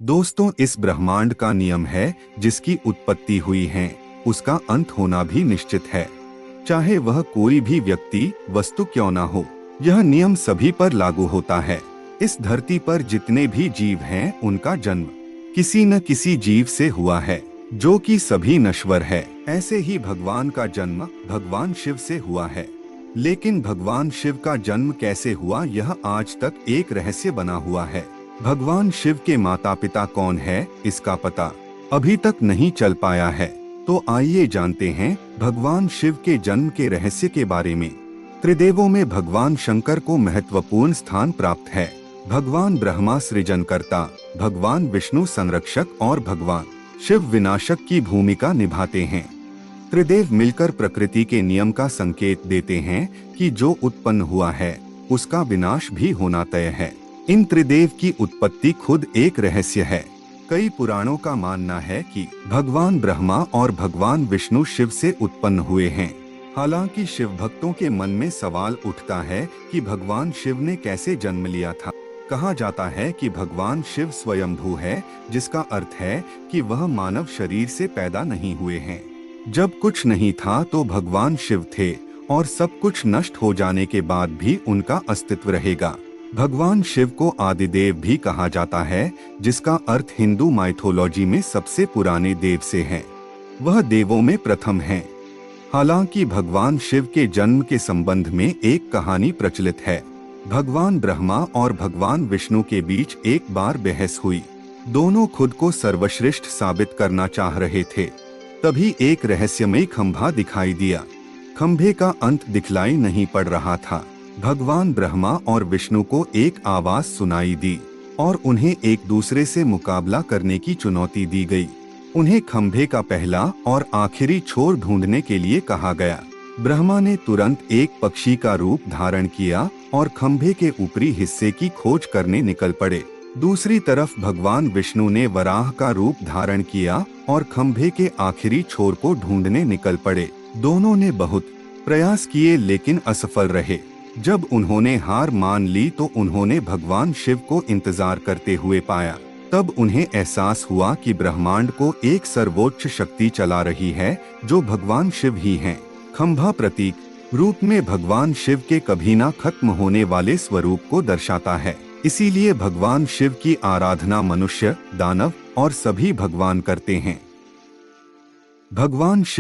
दोस्तों, इस ब्रह्मांड का नियम है, जिसकी उत्पत्ति हुई है उसका अंत होना भी निश्चित है, चाहे वह कोई भी व्यक्ति वस्तु क्यों ना हो। यह नियम सभी पर लागू होता है। इस धरती पर जितने भी जीव हैं उनका जन्म किसी न किसी जीव से हुआ है, जो कि सभी नश्वर है। ऐसे ही भगवान का जन्म भगवान शिव से हुआ है। लेकिन भगवान शिव का जन्म कैसे हुआ, यह आज तक एक रहस्य बना हुआ है। भगवान शिव के माता पिता कौन है, इसका पता अभी तक नहीं चल पाया है। तो आइए जानते हैं भगवान शिव के जन्म के रहस्य के बारे में। त्रिदेवों में भगवान शंकर को महत्वपूर्ण स्थान प्राप्त है। भगवान ब्रह्मा सृजनकर्ता, भगवान विष्णु संरक्षक और भगवान शिव विनाशक की भूमिका निभाते हैं। त्रिदेव मिलकर प्रकृति के नियम का संकेत देते हैं कि जो उत्पन्न हुआ है उसका विनाश भी होना तय है। इन त्रिदेव की उत्पत्ति खुद एक रहस्य है। कई पुराणों का मानना है कि भगवान ब्रह्मा और भगवान विष्णु शिव से उत्पन्न हुए हैं। हालांकि शिव भक्तों के मन में सवाल उठता है कि भगवान शिव ने कैसे जन्म लिया था। कहा जाता है कि भगवान शिव स्वयंभू है, जिसका अर्थ है कि वह मानव शरीर से पैदा नहीं हुए हैं। जब कुछ नहीं था तो भगवान शिव थे, और सब कुछ नष्ट हो जाने के बाद भी उनका अस्तित्व रहेगा। भगवान शिव को आदिदेव भी कहा जाता है, जिसका अर्थ हिंदू माइथोलॉजी में सबसे पुराने देव से है। वह देवों में प्रथम है। हालांकि भगवान शिव के जन्म के संबंध में एक कहानी प्रचलित है। भगवान ब्रह्मा और भगवान विष्णु के बीच एक बार बहस हुई। दोनों खुद को सर्वश्रेष्ठ साबित करना चाह रहे थे। तभी एक रहस्यमयी खंभा दिखाई दिया। खंभे का अंत दिखलाई नहीं पड़ रहा था। भगवान ब्रह्मा और विष्णु को एक आवाज सुनाई दी और उन्हें एक दूसरे से मुकाबला करने की चुनौती दी गई। उन्हें खंभे का पहला और आखिरी छोर ढूंढने के लिए कहा गया। ब्रह्मा ने तुरंत एक पक्षी का रूप धारण किया और खंभे के ऊपरी हिस्से की खोज करने निकल पड़े। दूसरी तरफ भगवान विष्णु ने वराह का रूप धारण किया और खंभे के आखिरी छोर को ढूंढने निकल पड़े। दोनों ने बहुत प्रयास किए लेकिन असफल रहे। जब उन्होंने हार मान ली तो उन्होंने भगवान शिव को इंतजार करते हुए पाया। तब उन्हें एहसास हुआ कि ब्रह्मांड को एक सर्वोच्च शक्ति चला रही है, जो भगवान शिव ही हैं। खंभा प्रतीक रूप में भगवान शिव के कभी ना खत्म होने वाले स्वरूप को दर्शाता है। इसीलिए भगवान शिव की आराधना मनुष्य, दानव और सभी भगवान करते हैं। भगवान शिव